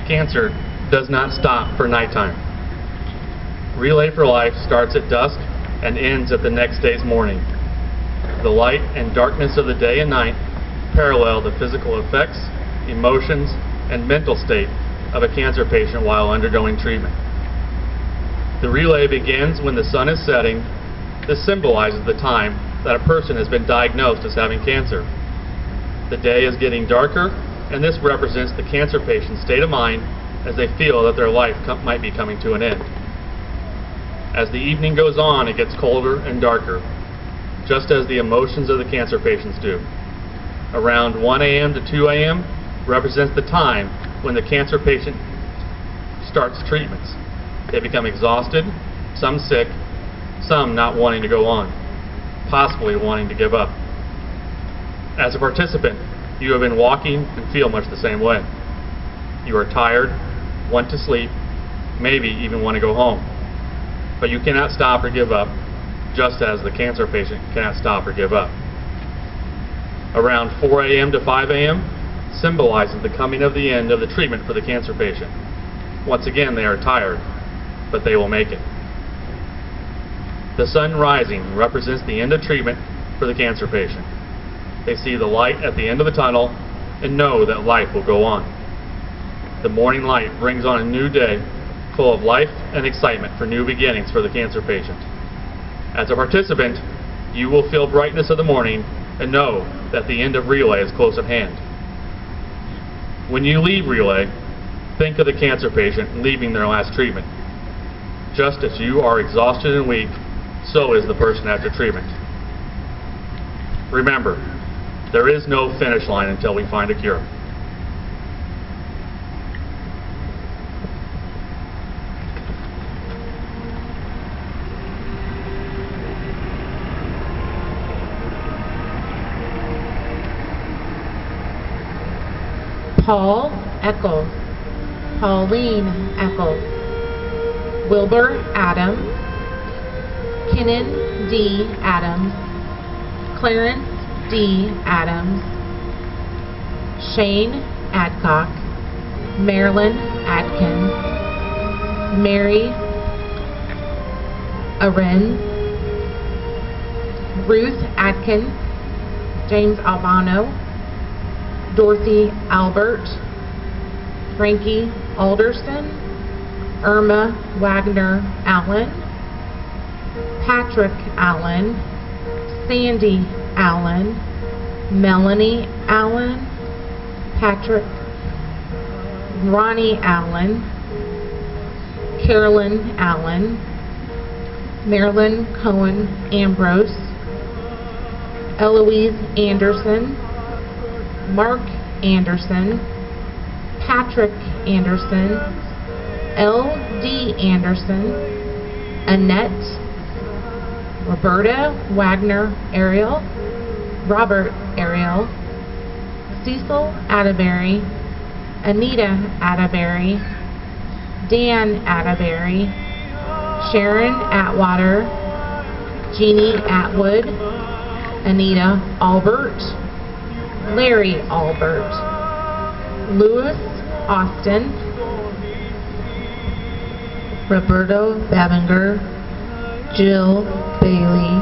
cancer does not stop for nighttime. Relay for Life starts at dusk and ends at the next day's morning. The light and darkness of the day and night parallel the physical effects, emotions, and mental state of a cancer patient while undergoing treatment. The relay begins when the sun is setting. This symbolizes the time that a person has been diagnosed as having cancer. The day is getting darker, and this represents the cancer patient's state of mind as they feel that their life might be coming to an end. As the evening goes on, it gets colder and darker, just as the emotions of the cancer patients do. Around 1 a.m. to 2 a.m. represents the time when the cancer patient starts treatments. They become exhausted, some sick, some not wanting to go on, possibly wanting to give up. As a participant, you have been walking and feel much the same way. You are tired, want to sleep, maybe even want to go home. But you cannot stop or give up, just as the cancer patient cannot stop or give up. Around 4 a.m. to 5 a.m. symbolizes the coming of the end of the treatment for the cancer patient. Once again, they are tired, but they will make it. The sun rising represents the end of treatment for the cancer patient. They see the light at the end of the tunnel and know that life will go on. The morning light brings on a new day full of life and excitement for new beginnings for the cancer patient. As a participant, you will feel brightness of the morning and know that the end of Relay is close at hand. When you leave Relay, think of the cancer patient leaving their last treatment. Just as you are exhausted and weak, so is the person after treatment. Remember, there is no finish line until we find a cure. Paul Eckel, Pauline Eckel, Wilbur Adams, Kenan D. Adams, Clarence D. Adams, Shane Adcock, Marilyn Adkins, Mary Arens, Ruth Adkins, James Albano, Dorothy Albert, Frankie Alderson, Irma Wagner Allen, Patrick Allen, Sandy Allen, Melanie Allen, Patrick, Ronnie Allen, Carolyn Allen, Marilyn Cohen Ambrose, Eloise Anderson, Mark Anderson, Patrick Anderson, L.D. Anderson, Annette, Roberta Wagner Ariel, Robert Ariel, Cecil Atterbury, Anita Atterbury, Dan Atterbury, Sharon Atwater, Jeannie Atwood, Anita Albert, Larry Albert, Louis Austin, Roberto Babinger, Jill Bailey,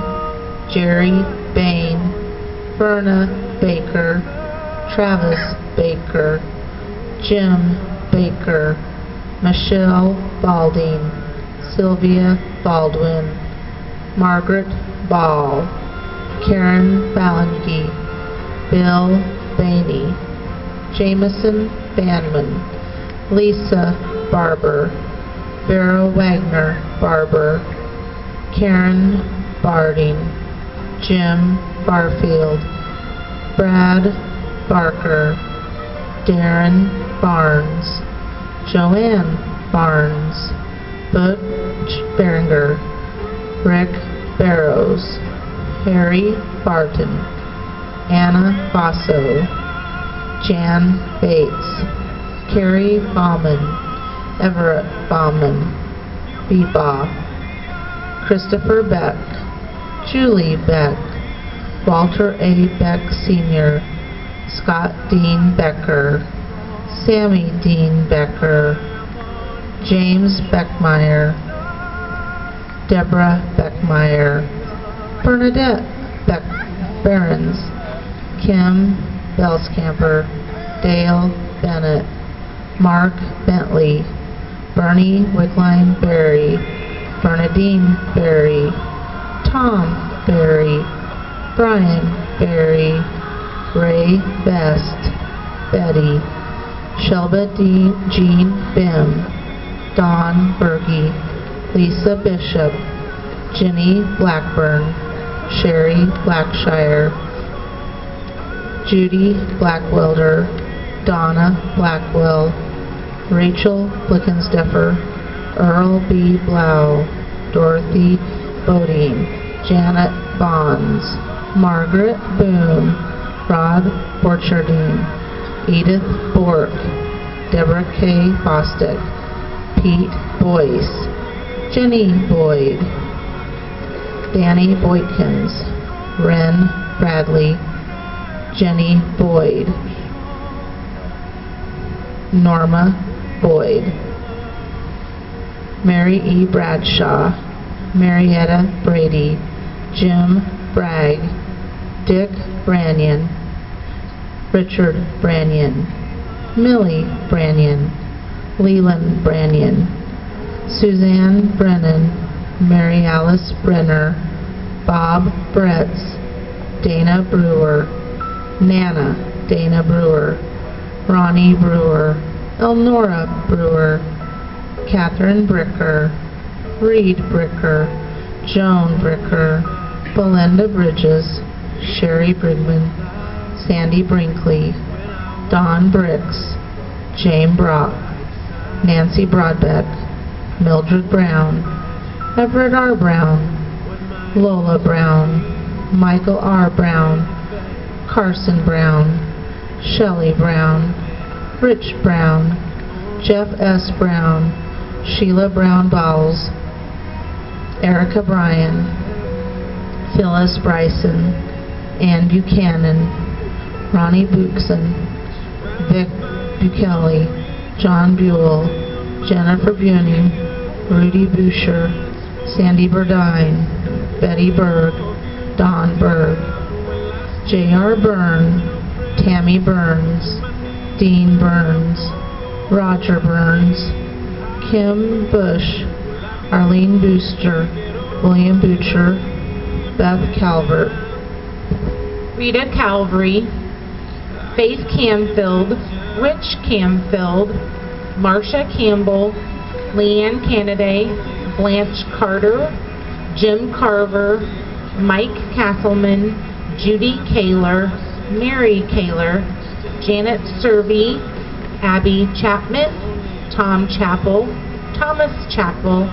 Jerry Bain, Verna Baker, Travis Baker, Jim Baker, Michelle Balding, Sylvia Baldwin, Margaret Ball, Karen Balengi, Bill Bainey, Jameson Banman, Lisa Barber, Vera Wagner Barber, Karen Barding, Jim Barfield, Brad Barker, Darren Barnes, Joanne Barnes, Butch Berenger, Rick Barrows, Harry Barton, Anna Basso, Jan Bates, Carrie Bauman, Everett Bauman, Beba, Christopher Beck, Julie Beck, Walter A. Beck Sr., Scott Dean Becker, Sammy Dean Becker, James Beckmeyer, Deborah Beckmeyer, Bernadette Behrens, Kim Belscamper, Dale Bennett, Mark Bentley, Bernie Wickline Berry, Bernadine Berry, Tom Berry, Brian Berry, Ray Best, Betty, Shelba Jean Bim, Dawn Berge, Lisa Bishop, Jenny Blackburn, Sherry Blackshire, Judy Blackwelder, Donna Blackwell, Rachel Blickensdeffer, Earl B. Blau, Dorothy Bodine, Janet Bonds, Margaret Boone, Rod Borchardine, Edith Bork, Deborah K. Bostick, Pete Boyce, Jenny Boyd, Danny Boykins, Ren Bradley, Jenny Boyd, Norma Boyd, Mary E. Bradshaw, Marietta Brady, Jim Bragg, Dick Branyan, Richard Branyan, Millie Branyan, Leland Branyan, Suzanne Brennan, Mary Alice Brenner, Bob Bretz, Dana Brewer, Nana Dana Brewer, Ronnie Brewer, Elnora Brewer, Catherine Bricker, Reed Bricker, Joan Bricker, Belinda Bridges, Sherry Brigman, Sandy Brinkley, Don Bricks, Jane Brock, Nancy Broadbeck, Mildred Brown, Everett R. Brown, Lola Brown, Michael R. Brown, Carson Brown, Shelley Brown, Rich Brown, Jeff S. Brown, Sheila Brown Bowles, Erica Bryan, Phyllis Bryson, Ann Buchanan, Ronnie Buxon, Vic Bukele, John Buell, Jennifer Buning, Rudy Boucher, Sandy Burdine, Betty Berg, Don Berg, J.R. Byrne, Tammy Burns, Dean Burns, Roger Burns, Kim Bush, Arlene Booster, William Butcher, Beth Calvert, Rita Calvary, Faith Camfield, Rich Camfield, Marcia Campbell, Leanne Canaday, Blanche Carter, Jim Carver, Mike Castleman, Judy Kaler, Mary Kaler, Janet Servey, Abby Chapman, Tom Chappell, Thomas Chappell,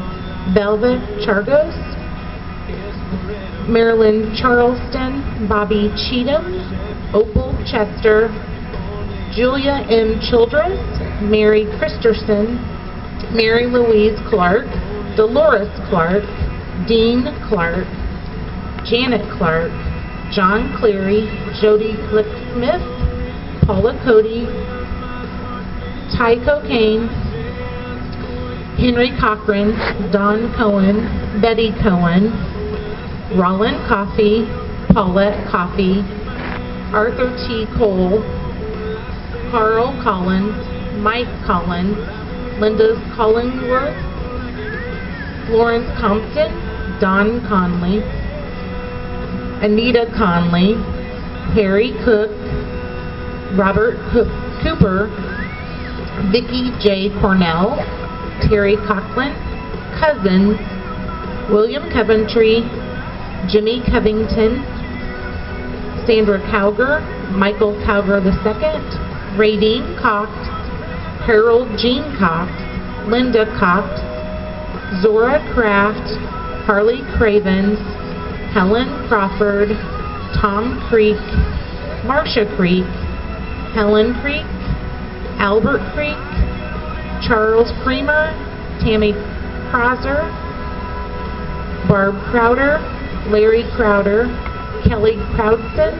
Velvet Chargos, Marilyn Charleston, Bobby Cheatham, Opal Chester, Julia M. Childress, Mary Christerson, Mary Louise Clark, Dolores Clark, Dean Clark, Janet Clark, John Cleary, Jody Cliff-Smith, Paula Cody, Ty Cocaine, Henry Cochran, Don Cohen, Betty Cohen, Roland Coffey, Paulette Coffey, Arthur T. Cole, Carl Collins, Mike Collins, Linda Collingworth, Florence Compton, Don Conley, Anita Conley, Harry Cook, Robert Cooper, Vicki J. Cornell, Terry Coughlin, Cousins, William Coventry, Jimmy Covington, Sandra Cowger, Michael Cowger II, Radine Cox, Harold Jean Cox, Linda Cox, Zora Kraft, Harley Cravens, Helen Crawford, Tom Creek, Marcia Creek, Helen Creek, Albert Creek, Charles Creamer, Tammy Crosser, Barb Crowder, Larry Crowder, Kelly Crowdson,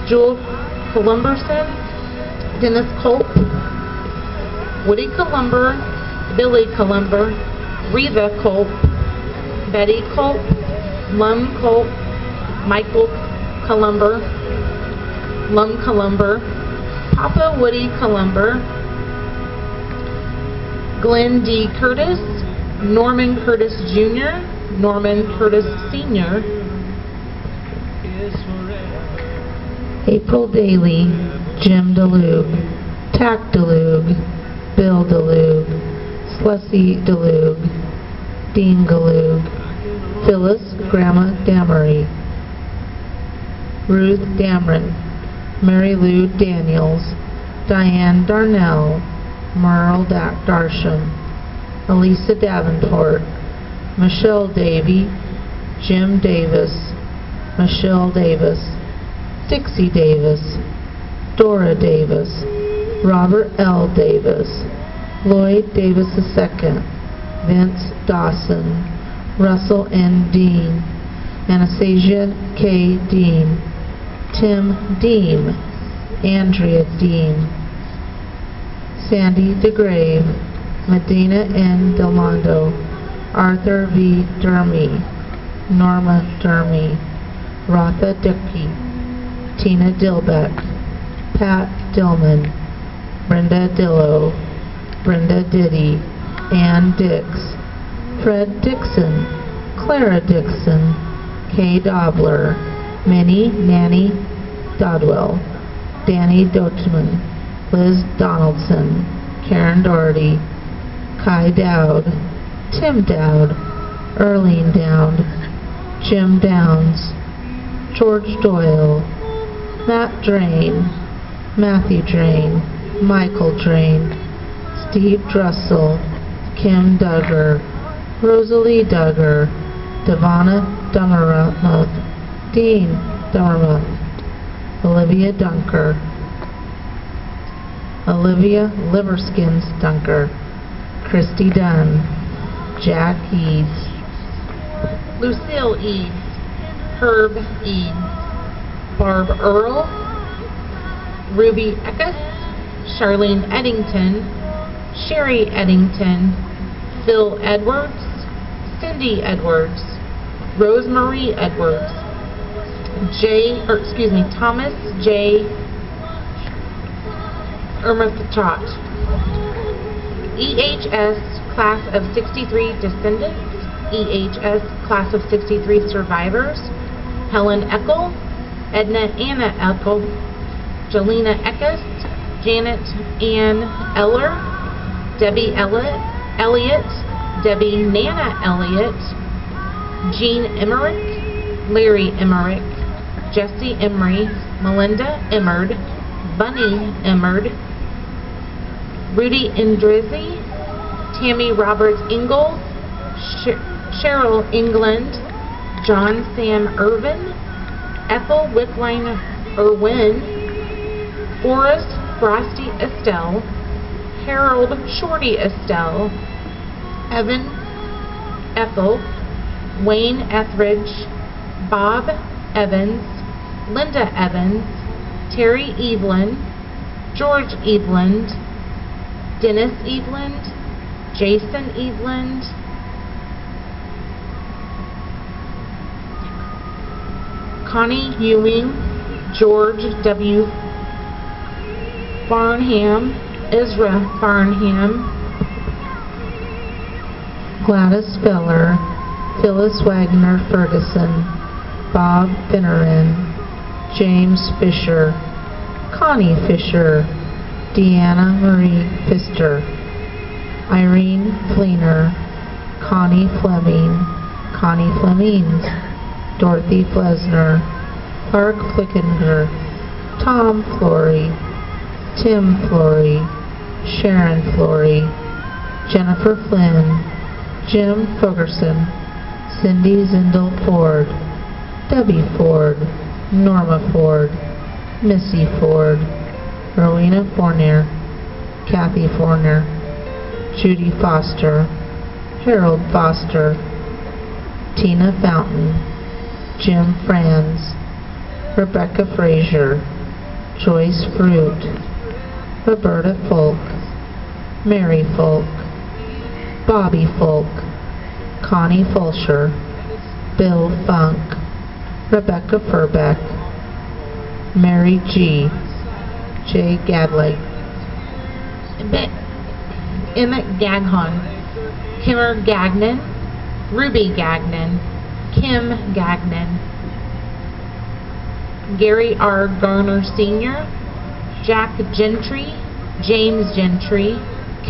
Joel Columberson, Dennis Culp, Woody Columber, Billy Columber, Reva Culp, Betty Culp, Lum Culp, Michael Columber, Lum Columber, Papa Woody Columber, Glenn D. Curtis, Norman Curtis Jr., Norman Curtis Sr., April Daly, Jim DeLuge, Tack DeLuge, Bill DeLuge, Slessie DeLuge, Dean DeLuge, Phyllis Grandma Damery, Ruth Dameron, Mary Lou Daniels, Diane Darnell, Merle Darsham, Elisa Davenport, Michelle Davy, Jim Davis, Michelle Davis, Dixie Davis, Dora Davis, Robert L. Davis, Lloyd Davis II, Vince Dawson, Russell N. Dean, Anastasia K. Dean, Tim Deem, Andrea Dean, Sandy DeGrave, Medina N. Delmondo, Arthur V. Dermy, Norma Dermy, Rotha Dickey, Tina Dilbeck, Pat Dillman, Brenda Dillo, Brenda Diddy, Ann Dix, Fred Dixon, Clara Dixon, Kay Dobler, Minnie Nanny Dodwell, Danny Dochman, Liz Donaldson, Karen Doherty, Kai Dowd, Tim Dowd, Earlene Dowd, Jim Downs, George Doyle, Matt Drain, Matthew Drain, Michael Drain, Steve Drussel, Kim Duggar, Rosalie Duggar, Devonna Dummermuth, Dean Dummermuth, Olivia Dunker, Olivia Liverskins Dunker, Christy Dunn, Jack Eads, Lucille Eads, Herb Eads, Barb Earl, Ruby Eckes, Charlene Eddington, Sherry Eddington, Phil Edwards, Cindy Edwards, Rosemarie Edwards, Thomas J. Ermachat, EHS Class of 63 Descendants, EHS Class of 63 Survivors, Helen Eckel, Edna Anna Eckel, Jelena Eckes, Janet Ann Eller, Debbie Elliott, Debbie Nana Elliott, Jean Emmerich, Larry Emmerich, Jesse Emery, Melinda Emmerd, Bunny Emmerd, Rudy Indrizzi, Tammy Roberts Ingle, Cheryl England, John Sam Irvin, Ethel Wickline Irwin, Forrest Frosty Estelle, Harold Shorty Estelle, Evan Ethel, Wayne Etheridge, Bob Evans, Linda Evans, Terry Eveland, George Eveland, Dennis Eveland, Jason Eveland, Connie Ewing, George W. Farnham, Ezra Farnham, Gladys Feller, Phyllis Wagner Ferguson, Bob Finneran, James Fisher, Connie Fisher, Deanna Marie Pfister, Irene Fleener, Connie Fleming, Connie Flemings, Dorothy Flesner, Clark Flickinger, Tom Flory, Tim Flory, Sharon Flory, Jennifer Flynn, Jim Fogerson, Cindy Zindel Ford, Debbie Ford, Norma Ford, Missy Ford, Rowena Fournier, Kathy Fournier, Judy Foster, Harold Foster, Tina Fountain, Jim Franz, Rebecca Frazier, Joyce Fruit, Roberta Folk, Mary Folk, Bobby Folk, Connie Fulsher, Bill Funk, Rebecca Furbeck, Mary G., Jay Gadley, Emmett Gaghon, Kimmer Gagnon, Ruby Gagnon, Kim Gagnon, Gary R. Garner Sr., Jack Gentry, James Gentry,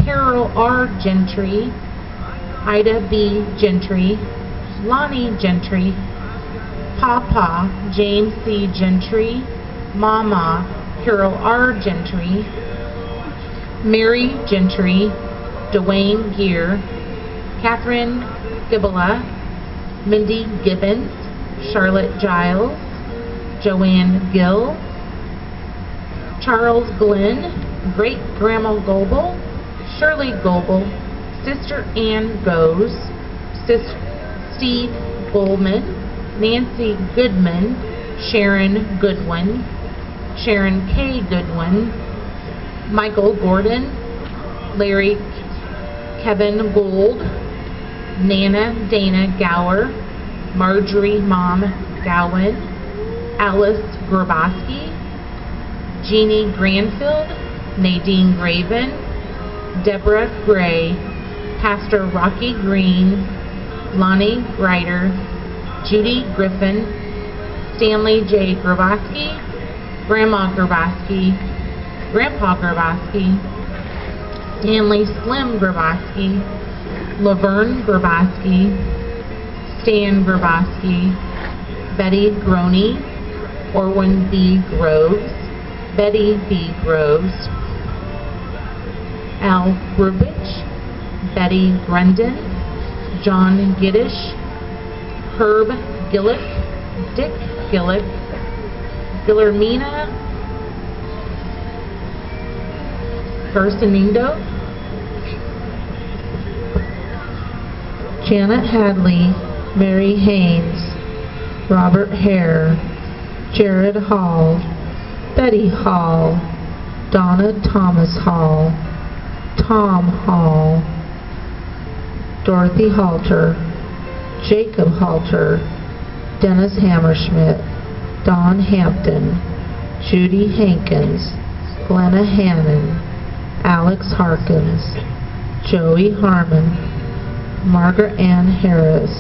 Carol R. Gentry, Ida B. Gentry, Lonnie Gentry, Papa James C. Gentry, Mama Carol R. Gentry, Mary Gentry, Dwayne Gear, Catherine Gibbola, Mindy Gibbons, Charlotte Giles, Joanne Gill, Charles Glenn, Great Grandma Goebel, Shirley Goebel, Sister Ann Goes, Steve Bullman, Nancy Goodman, Sharon Goodwin, Sharon K. Goodwin, Michael Gordon, Larry Kevin Gould, Nana Dana Gower, Marjorie Mom Gowan, Alice Grabowski, Jeannie Granfield, Nadine Graven, Deborah Gray, Pastor Rocky Green, Lonnie Ryder, Judy Griffin, Stanley J. Grabowski, Grandma Grabowski, Grandpa Grabowski, Stanley Slim Grabowski, Laverne Grabowski, Stan Grabowski, Betty Groney, Orwin B. Groves, Betty B. Groves, Al Grubich, Betty Brendan, John Giddish, Herb Gillick, Dick Gillick, Guillermina Garcinindo, Janet Hadley, Mary Haynes, Robert Hare, Jared Hall, Betty Hall, Donna Thomas Hall, Tom Hall, Dorothy Halter, Jacob Halter, Dennis Hammerschmidt, Don Hampton, Judy Hankins, Glenna Hannon, Alex Harkins, Joey Harmon, Margaret Ann Harris,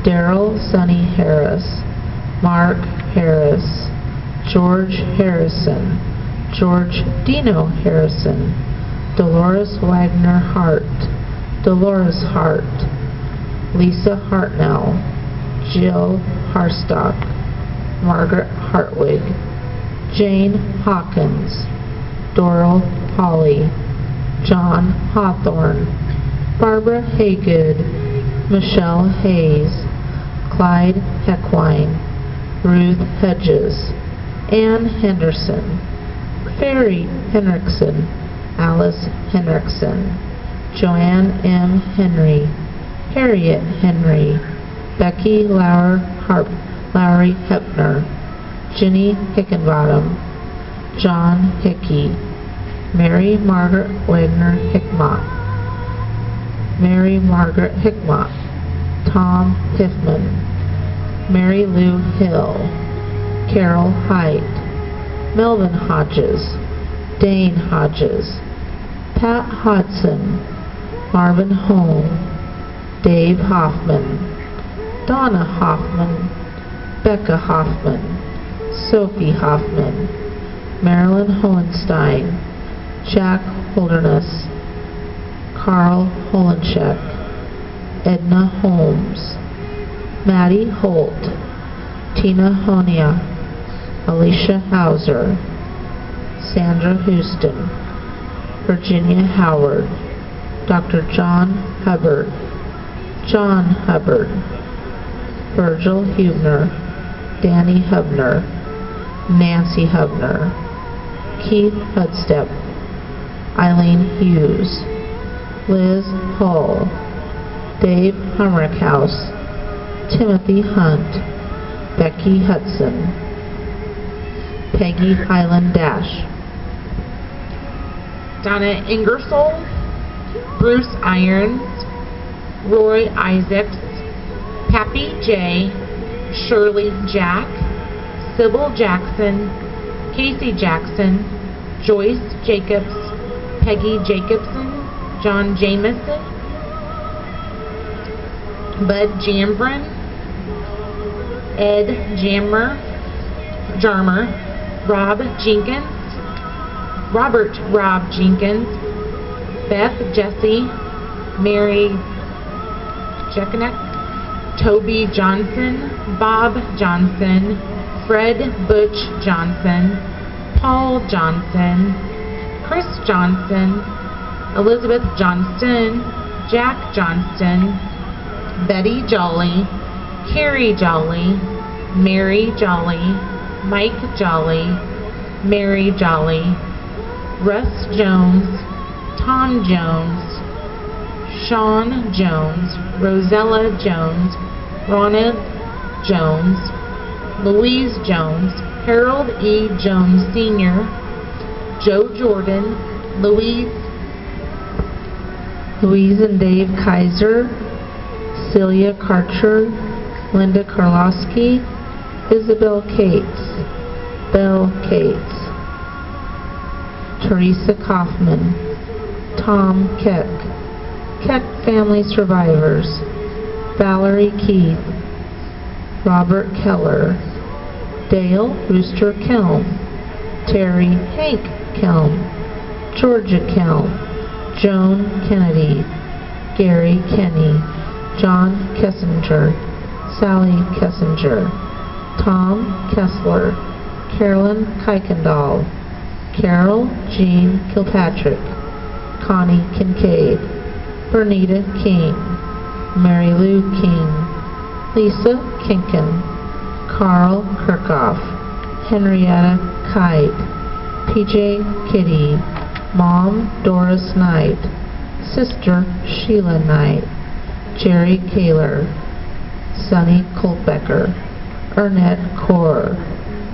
Daryl Sonny Harris, Mark Harris, George Harrison, George Dino Harrison, Dolores Wagner Hart, Dolores Hart, Lisa Hartnell, Jill Harstock, Margaret Hartwig, Jane Hawkins, Doral Hawley, John Hawthorne, Barbara Haygood, Michelle Hayes, Clyde Heckwine, Ruth Hedges, Ann Henderson, Ferry Henriksen, Alice Henriksen, Joanne M. Henry, Harriet Henry, Becky Lowry Hepner, Jenny Hickenbottom, John Hickey, Mary Margaret Wagner Hickmott, Mary Margaret Hickmott, Tom Hiffman, Mary Lou Hill, Carol Height, Melvin Hodges, Dane Hodges, Pat Hodson, Marvin Holm, Dave Hoffman, Donna Hoffman, Becca Hoffman, Sophie Hoffman, Marilyn Hohenstein, Jack Holderness, Carl Holenschek, Edna Holmes, Maddie Holt, Tina Honia, Alicia Hauser, Sandra Houston, Virginia Howard, Dr. John Hubbard, John Hubbard, Virgil Hubner, Danny Hubner, Nancy Hubner, Keith Hudstep, Eileen Hughes, Liz Hull, Dave Humrickhouse, Timothy Hunt, Becky Hudson, Peggy Highland Dash, Donna Ingersoll, Bruce Irons, Roy Isaacs, Pappy J, Shirley Jack, Sybil Jackson, Casey Jackson, Joyce Jacobs, Peggy Jacobson, John Jamison, Bud Jambrin, Ed Jarmer, Robert Rob Jenkins, Beth Jessie, Mary Jekanek, Toby Johnson, Bob Johnson, Fred Butch Johnson, Paul Johnson, Chris Johnson, Elizabeth Johnston, Jack Johnston, Betty Jolly, Carrie Jolly, Mary Jolly, Mike Jolly, Mary Jolly, Russ Jones, Tom Jones, Sean Jones, Rosella Jones, Ronald Jones, Louise Jones, Harold E. Jones Sr., Joe Jordan, Louise and Dave Kaiser, Celia Karcher, Linda Karlowski, Isabel Cates, Belle Cates, Teresa Kaufman, Tom Keck, Keck Family Survivors, Valerie Keith, Robert Keller, Dale Rooster Kelm, Terry Hank Kelm, Georgia Kelm, Joan Kennedy, Gary Kenny, John Kessinger, Sally Kessinger, Tom Kessler, Carolyn Kuykendall, Carol Jean Kilpatrick, Connie Kincaid, Bernita King, Mary Lou King, Lisa Kinkin, Carl Kirchhoff, Henrietta Kite, PJ Kitty, Mom Doris Knight, Sister Sheila Knight, Jerry Kaler, Sonny Coltbecker, Ernest Core,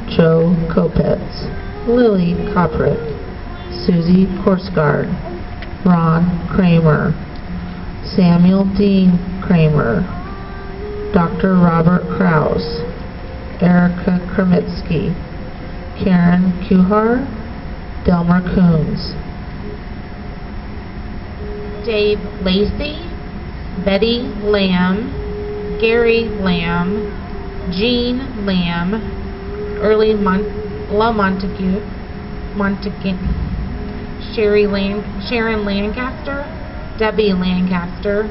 Joe Kopetz, Lily Coprick, Susie Horsgaard, Ron Kramer, Samuel Dean Kramer, Dr. Robert Krause, Erica Kremitsky, Karen Kuhar, Delmer Coons, Dave Lacey, Betty Lamb, Gary Lamb, Jean Lamb, Early La Montague, Sharon Lancaster, Debbie Lancaster,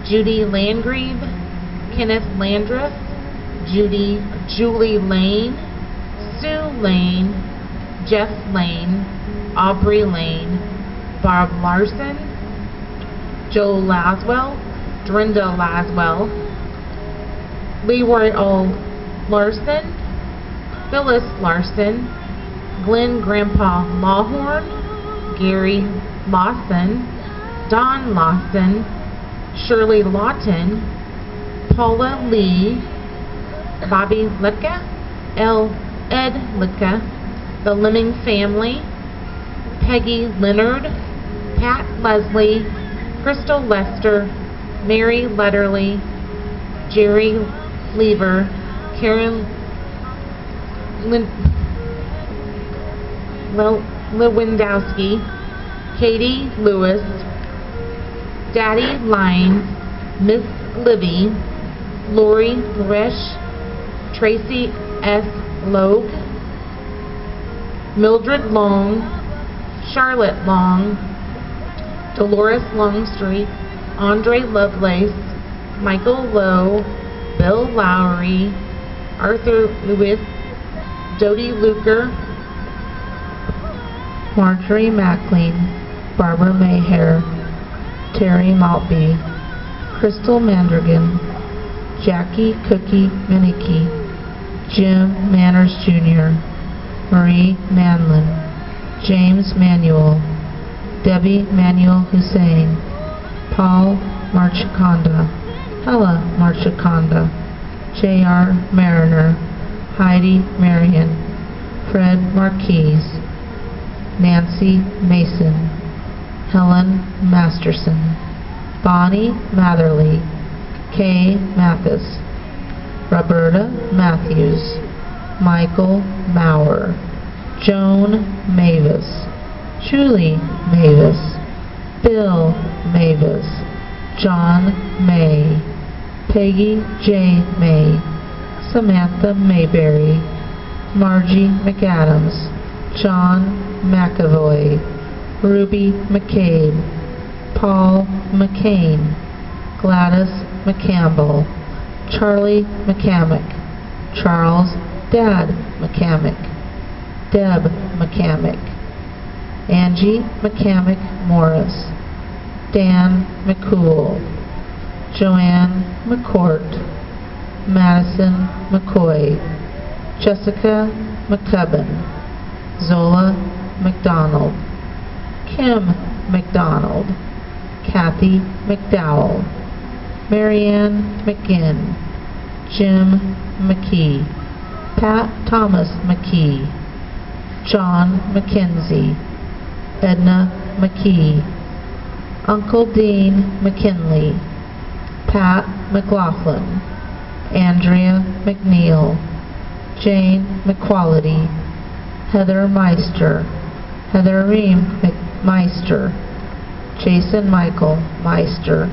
Judy Landgrave, Kenneth Landreth, Julie Lane, Sue Lane, Jeff Lane, Aubrey Lane, Bob Larson, Joel Laswell, Dorinda Laswell, Leroy O. Larson, Phyllis Larson, Glenn Grandpa Lawhorn, Gary Lawson, Don Lawson, Shirley Lawton, Paula Lee, Bobby Litka, Ed Litka, the Lemming Family, Peggy Leonard, Pat Leslie, Crystal Lester, Mary Letterly, Jerry Lever, Karen Lewandowski, Katie Lewis, Daddy Lyons, Miss Libby, Lori Loresh, Tracy S. Logue, Mildred Long, Charlotte Long, Dolores Longstreet, Andre Lovelace, Michael Lowe, Bill Lowry, Arthur Lewis, Dodie Luker, Marjorie Mackling, Barbara Mayhair, Terry Maltby, Crystal Mandragon, Jackie Cookie Minicky, Jim Manners Jr., Marie Manlin, James Manuel, Debbie Manuel Hussein, Paul Marchikonda, Hella Marchikonda, J.R. Mariner, Heidi Marion, Fred Marquise, Nancy Mason, Helen Masterson, Bonnie Matherly, Kay Mathis, Roberta Matthews, Michael Maurer, Joan Mavis, Julie Mavis, Bill Mavis, John May, Peggy J. May, Samantha Mayberry, Margie McAdams, John McAvoy, Ruby McCabe, Paul McCain, Gladys McCampbell, Charlie McCamick, Charles Dad McCamick, Deb McCamick, Angie McCamick Morris, Dan McCool, Joanne McCourt, Madison McCoy, Jessica McCubbin, Zola McDonald, Kim McDonald, Kathy McDowell, Marianne McGinn, Jim McKee, Pat Thomas McKee, John McKenzie, Edna McKee, Uncle Dean McKinley, Pat McLaughlin, Andrea McNeil, Jane McQuality, Heather Meister, Heather Ream Meister, Jason Michael Meister,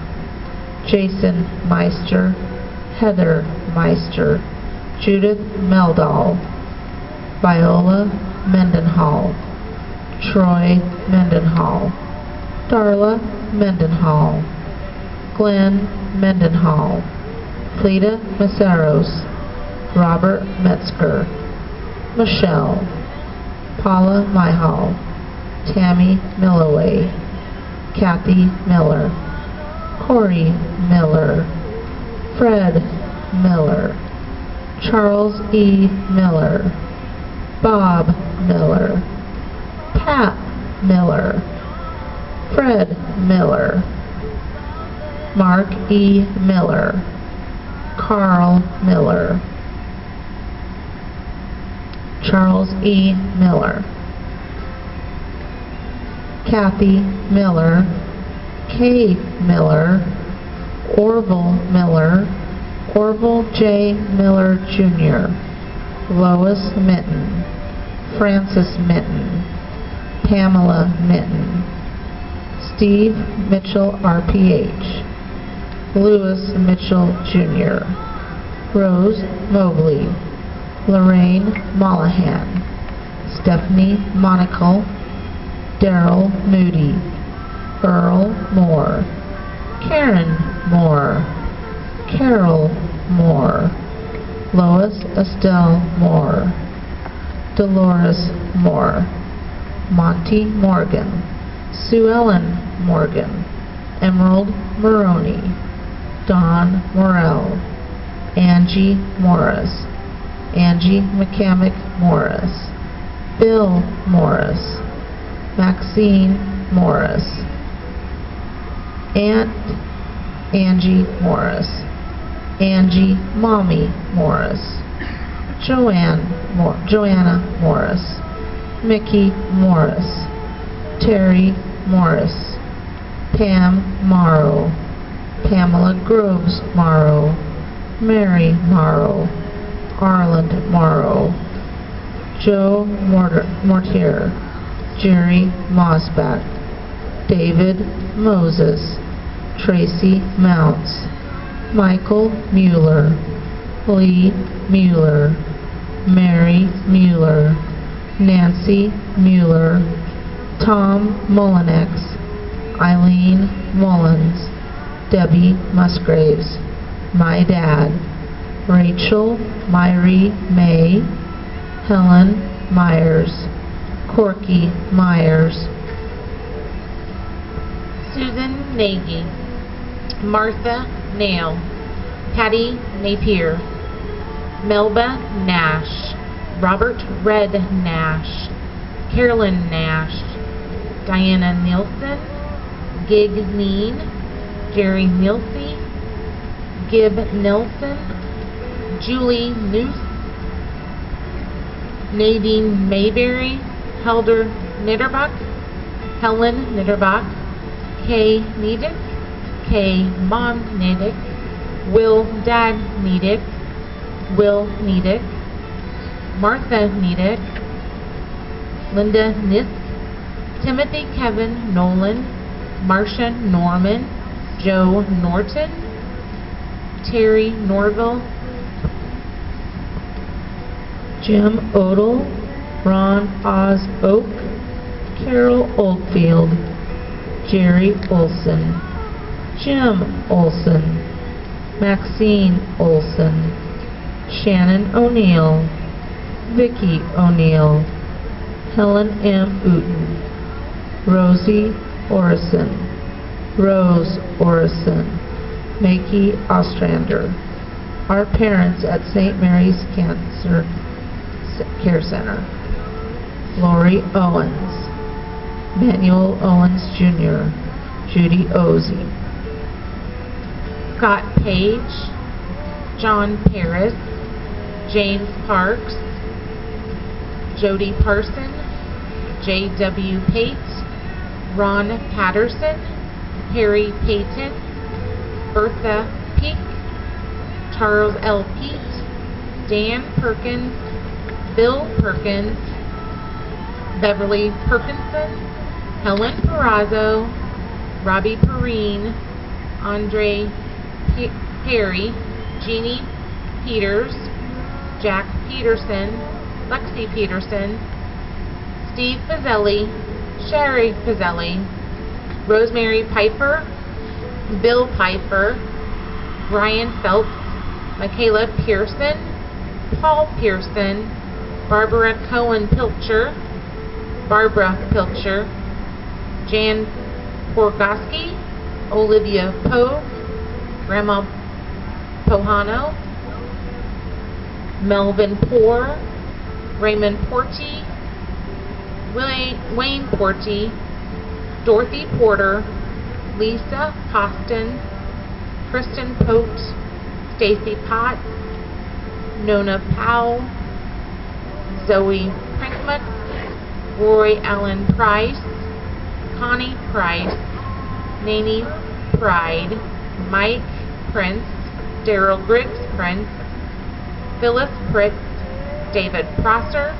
Jason Meister, Heather Meister, Judith Meldal, Viola Mendenhall, Troy Mendenhall, Darla Mendenhall, Glenn Mendenhall, Cleta Maceros, Robert Metzger, Michelle, Paula Myhall, Tammy Milloway, Kathy Miller, Corey Miller, Fred Miller, Charles E. Miller, Bob Miller, Pat Miller, Fred Miller, Mark E. Miller, Carl Miller, Charles E. Miller, Kathy Miller, Kay Miller, Orville Miller, Orville J. Miller Jr., Lois Minton, Francis Minton, Pamela Minton, Steve Mitchell RPH, Louis Mitchell Jr., Rose Mobley, Lorraine Mollahan, Stephanie Monaco, Daryl Moody, Earl Moore, Karen Moore, Carol Moore, Lois Estelle Moore, Dolores Moore, Monty Morgan, Sue Ellen Morgan, Emerald Maroney, Don Morrell, Angie Morris, Angie McCamick Morris, Bill Morris, Maxine Morris, Aunt Angie Morris, Angie Mommy Morris, Joanna Morris, Mickey Morris, Terry Morris, Pam Morrow, Pamela Groves Morrow, Mary Morrow, Arland Morrow, Joe Mortier, Jerry Mosbat, David Moses, Tracy Mounts, Michael Mueller, Lee Mueller, Mary Mueller, Nancy Mueller, Tom Mullinex, Eileen Mullins, Debbie Musgraves, my dad, Rachel Myrie May, Helen Myers, Corky Myers, Susan Nagy, Martha Nail, Patty Napier, Melba Nash, Robert Red Nash, Carolyn Nash, Diana Nielsen, Gig Neen, Jerry Nilsey, Gib Nelson, Julie Noose, Nadine Mayberry, Helder Nitterbach, Helen Nitterbach, Kay Nedick, Kay Mom Nedick, Will Dad Nedick, Will Nedick, Martha Nedick, Linda Nisk, Timothy Kevin Nolan, Marcia Norman, Joe Norton, Terry Norville, Jim Odell, Ron Oz Oak, Carol Oldfield, Jerry Olson, Jim Olson, Maxine Olson, Shannon O'Neill, Vicki O'Neill, Helen M. Uten, Rosie Orison, Rose Orison, Makey Ostrander. Our parents at St. Mary's Cancer Care Center. Lori Owens, Manuel Owens Jr., Judy Ozzie, Scott Page, John Paris, James Parks, Jody Parson, J.W. Pate, Ron Patterson, Harry Payton, Bertha Peak, Charles L. Pete, Dan Perkins, Bill Perkins, Beverly Perkinson, Helen Perazzo, Robbie Perrine, Andre Perry, Jeannie Peters, Jack Peterson, Lexi Peterson, Steve Pizzelli, Sherry Pizzelli, Rosemary Piper, Bill Piper, Brian Phelps, Michaela Pearson, Paul Pearson, Barbara Cohen Pilcher, Barbara Pilcher, Jan Porgoski, Olivia Pogue, Grandma Pohano, Melvin Poor, Raymond Porty, Wayne Porty, Dorothy Porter, Lisa Hostin, Kristen Pote, Stacy Potts, Nona Powell, Zoe Prankmuth, Roy Allen Price, Connie Price, Naney Pride, Mike Prince, Daryl Griggs Prince, Phyllis Pritz, David Prosser,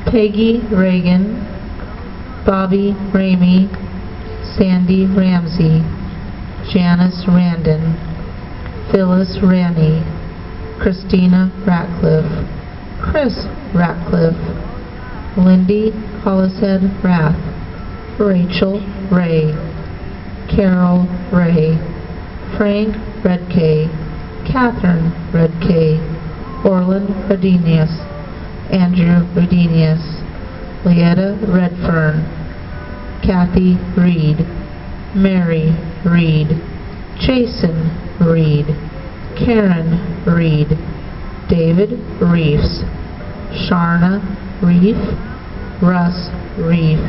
Peggy Reagan, Bobby Ramey, Sandy Ramsey, Janice Randon, Phyllis Rennie, Christina Ratcliffe, Chris Ratcliffe, Lindy Hollishead Rath, Rachel Ray, Carol Ray, Frank Redkay, Catherine Redkay, Orland Redenius, Andrew Redenius, Leetta Redfern, Kathy Reed, Mary Reed, Jason Reed, Karen Reed, David Reefs, Sharna Reef, Russ Reef,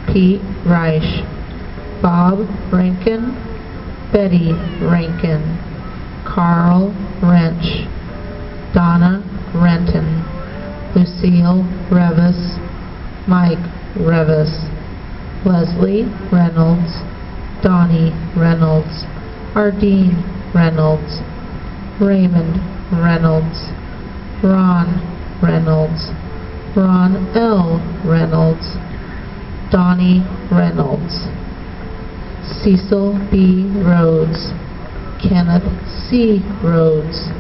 Pete Reich, Bob Rankin, Betty Rankin, Carl Wrench, Donna Renton, Lucille Revis, Mike Revis, Leslie Reynolds, Donnie Reynolds, Ardeen Reynolds, Raymond Reynolds, Ron Reynolds, Ron L. Reynolds, Donnie Reynolds, Cecil B. Rhodes, Kenneth C. Rhodes,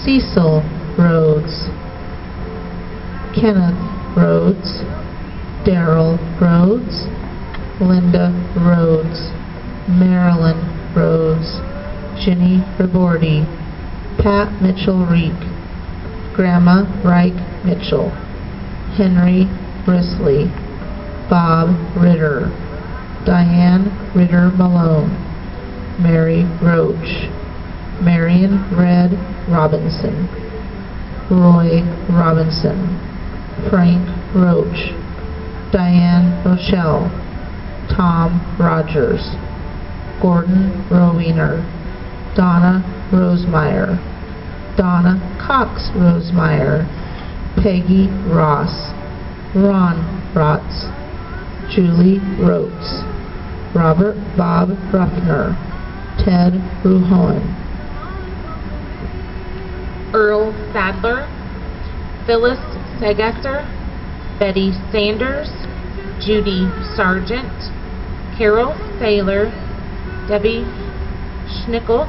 Cecil Rhodes, Kenneth Rhodes, Daryl Rhodes, Linda Rhodes, Marilyn Rhodes, Ginny Ribordi, Pat Mitchell Reek, Grandma Reich Mitchell, Henry Brisley, Bob Ritter, Diane Ritter Malone, Mary Roach, Marion Red Robinson, Roy Robinson, Frank Roach, Diane Rochelle, Tom Rogers, Gordon Rowena, Donna Rosemeyer, Donna Cox Rosemeyer, Peggy Ross, Ron Rotz, Julie Rotes, Robert Bob Ruffner, Ted Ruhoen, Earl Sadler, Phyllis Segesser, Betty Sanders, Judy Sargent, Carol Saylor, Debbie Schnickel,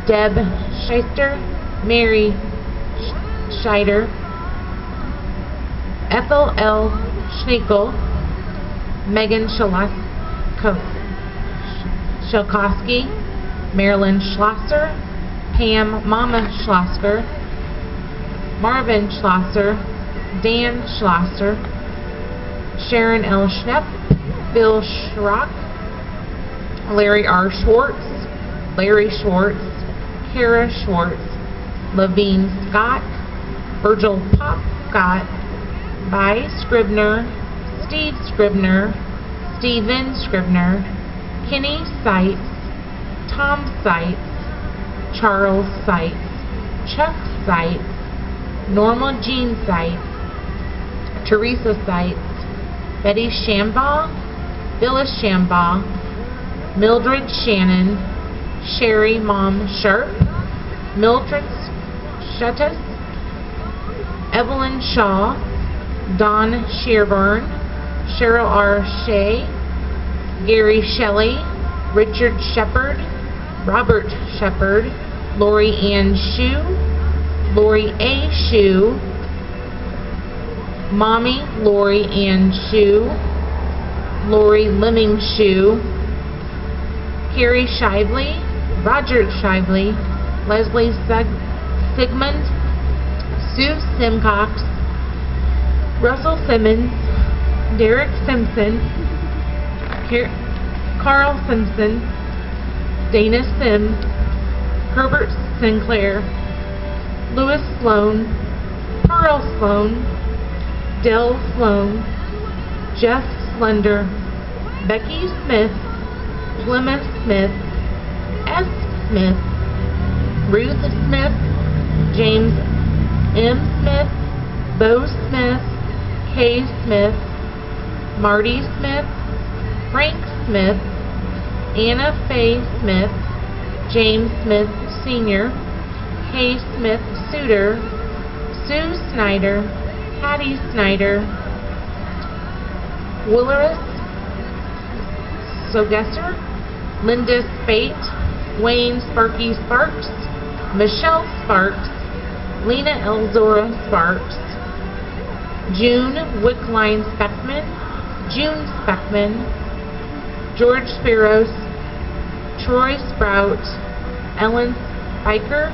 Deb Shyster, Mary Scheider, Ethel L. Schnickel, Megan Shelkowski, Marilyn Schlosser, Pam Mama Schlosser, Marvin Schlosser, Dan Schlosser, Sharon L. Schnepp, Bill Schrock, Larry R. Schwartz, Larry Schwartz, Kara Schwartz, Levine Scott, Virgil Pop Scott, Vi Scribner, Steve Scribner, Steven Scribner, Kenny Seitz, Tom Seitz, Charles Seitz, Chuck Seitz, Norma Jean Seitz, Teresa Seitz, Betty Shambaugh, Phyllis Shambaugh, Mildred Shannon, Sherry Mom Sharp, Mildred Shuttis, Evelyn Shaw, Don Shearburn, Cheryl R. Shea, Gary Shelley, Richard Shepard, Robert Shepard, Lori Ann Shue, Lori A. Shue, Mommy Lori Ann Shue, Lori Lemming Shue, Carrie Shively, Roger Shively, Leslie Sigmund, Sue Simcox, Russell Simmons, Derek Simpson, Carl Simpson, Dana Sims, Herbert Sinclair, Louis Sloan, Pearl Sloan, Dell Sloan, Jeff Slender, Becky Smith, Plymouth Smith, S. Smith, Ruth Smith, James M. Smith, Bo Smith, Kay Smith, Marty Smith, Frank Smith, Anna Faye Smith, James Smith Sr., Kay Smith Suter, Sue Snyder, Patty Snyder, Willis Sogesser, Linda Spate, Wayne Sparky Sparks, Michelle Sparks, Lena Elzora Sparks, June Wickline Speckman, June Speckman, George Spiros, Troy Sprout, Ellen Spiker,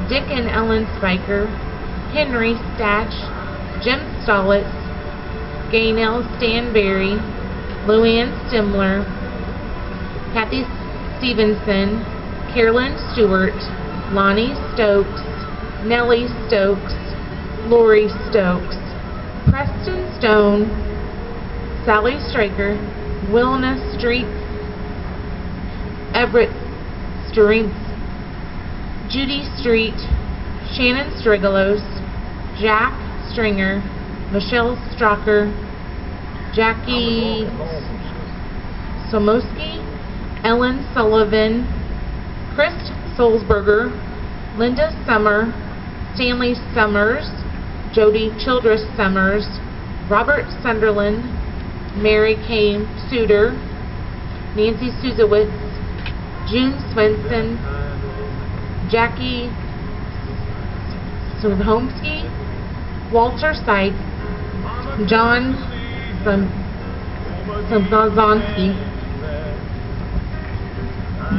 Dick and Ellen Spiker, Henry Statch, Jim Stolitz, Gaynell Stanberry, Luann Stimler, Kathy Stevenson, Carolyn Stewart, Lonnie Stokes, Nellie Stokes, Lori Stokes, Preston Stone, Sally Straker, Wilna Street, Everett Street, Judy Street, Shannon Strigalos, Jack Stringer, Michelle Strocker, Jackie Somoski, Ellen Sullivan, Chris Solzberger, Linda Summer, Stanley Summers, Jody Childress Summers, Robert Sunderland, Mary Kay Suter, Nancy Suzowitz, June Swenson, Jackie Sudhomsky, Walter Seitz, John Zamzonsky,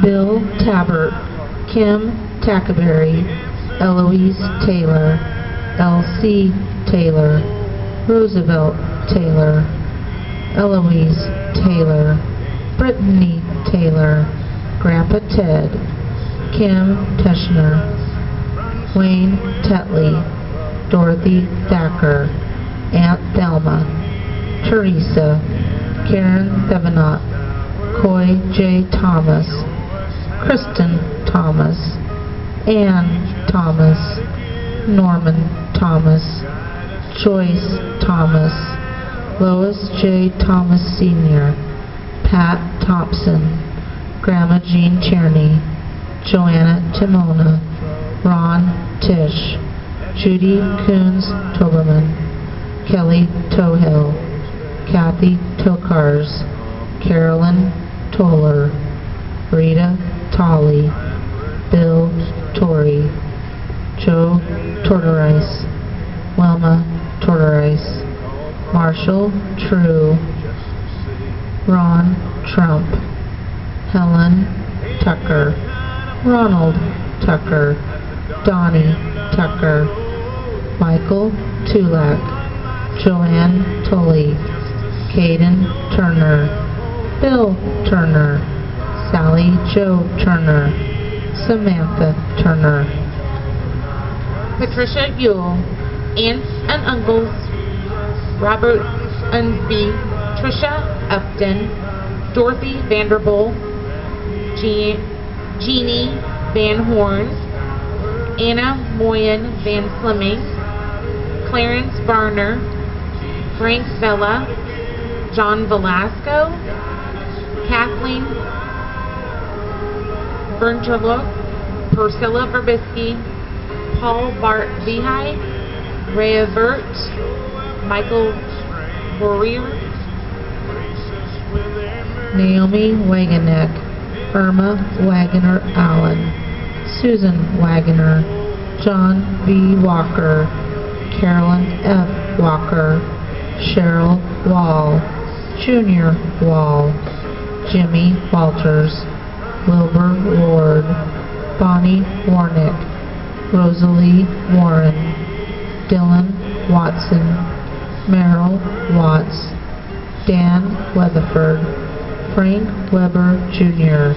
Bill Tabbert, Kim Tackaberry, Eloise Taylor, L.C. Taylor, Roosevelt Taylor, Eloise Taylor, Brittany Taylor, Grandpa Ted, Kim Teschner, Wayne Tetley, Dorothy Thacker, Aunt Thelma, Teresa, Karen Thevenot, Coy J. Thomas, Kristen Thomas, Ann Thomas, Norman Thomas, Joyce Thomas, Lois J. Thomas Sr., Pat Thompson, Grandma Jean Tierney, Joanna Timona, Ron Tisch, Judy Coons Toberman, Kelly Tohill, Kathy Tokars, Carolyn Toller, Rita Tolley, Bill Torrey, Joe Tortorice, Wilma Tortorice, Marshall True, Ron Trump, Helen Tucker, Ronald Tucker, Donnie Tucker, Michael Tulak, Joanne Tully, Caden Turner, Bill Turner, Sally Jo Turner, Samantha Turner, Patricia Yule, aunts and uncles, Robert Unsby, Trisha Upton, Dorothy Vanderbilt, Jeannie Van Horn, Anna Moyen Van Slimming, Clarence Varner, Frank Vella, John Velasco, Kathleen Bernterlook, Priscilla Verbisky, Paul Bart Vihai, Rhea Vert, Michael Warrior, Naomi Wagonek, Irma Wagoner Allen, Susan Wagoner, John V. Walker, Carolyn F. Walker, Cheryl Wall, Junior Wall, Jimmy Walters, Wilbur Ward, Bonnie Warnick, Rosalie Warren, Dylan Watson, Merrill Watts, Dan Weatherford, Frank Weber Jr.,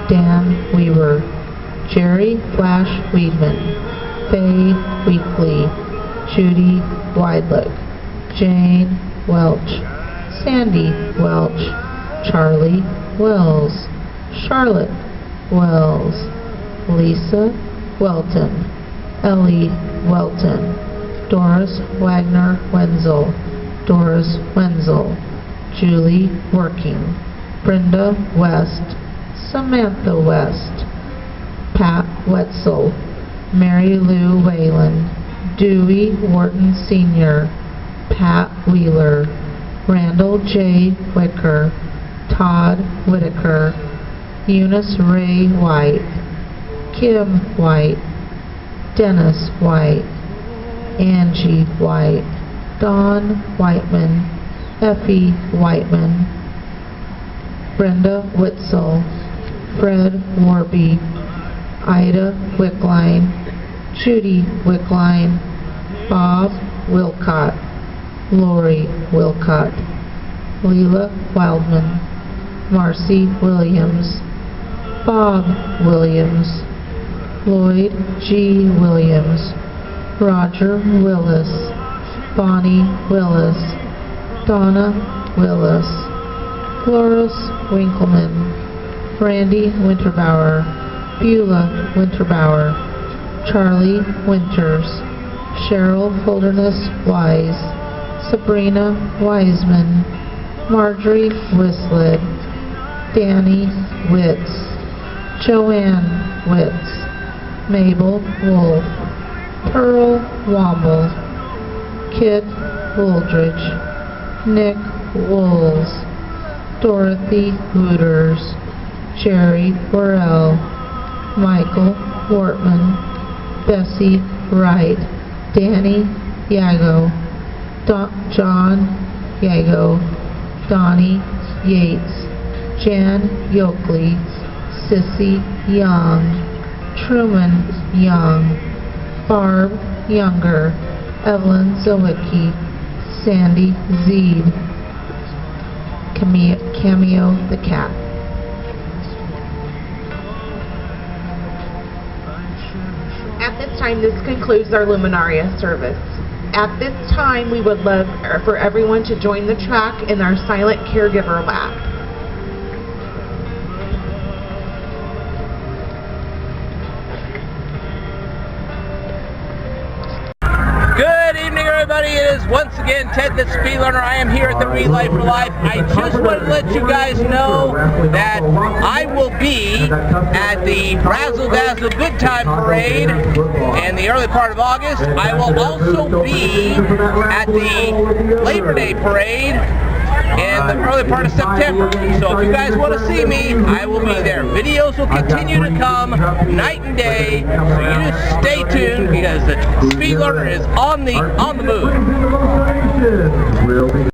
Dan Weaver, Jerry Flash Weedman, Faye Weekly, Judy Weidlich, Jane Welch, Sandy Welch, Charlie Wells, Charlotte Wells, Lisa Welton, Ellie Welton, Doris Wagner Wenzel, Doris Wenzel, Julie Working, Brenda West, Samantha West, Pat Wetzel, Mary Lou Whalen, Dewey Wharton Sr., Pat Wheeler, Randall J. Wicker, Todd Whitaker, Eunice Ray White, Kim White, Dennis White, Angie White, Dawn Whiteman, Effie Whiteman, Brenda Witzel, Fred Warby, Ida Wickline, Judy Wickline, Bob Wilcott, Lori Wilcott, Leela Wildman, Marcy Williams, Bob Williams, Lloyd G. Williams, Roger Willis, Bonnie Willis, Donna Willis, Loris Winkleman, Randy Winterbauer, Beulah Winterbauer, Charlie Winters, Cheryl Holderness Wise, Sabrina Wiseman, Marjorie Whislett, Danny Witz, Joanne Witz, Mabel Wolf, Pearl Womble, Kit Wooldridge, Nick Wools, Dorothy Wooters, Jerry Worrell, Michael Wortman, Bessie Wright, Danny Yago, John Yago, Donnie Yates, Jan Yoakley, Sissy Young, Truman Young, Barb Younger, Evelyn Zawicki, Sandy Zeed, Cameo the Cat. At this time, this concludes our Luminaria service. At this time, we would love for everyone to join the track in our silent caregiver lap. Good evening, everybody. everybody, it is once again Ted the Speed Learner. I am here at the Relay for Life. I just wanted to let you guys know that I will be at the Razzle Dazzle Good Time Parade in the early part of August. I will also be at the Labor Day Parade in the early part of September. So if you guys want to see me, I will be there. Videos will continue to come night and day, so you just stay tuned because the Speed Learner is on the move.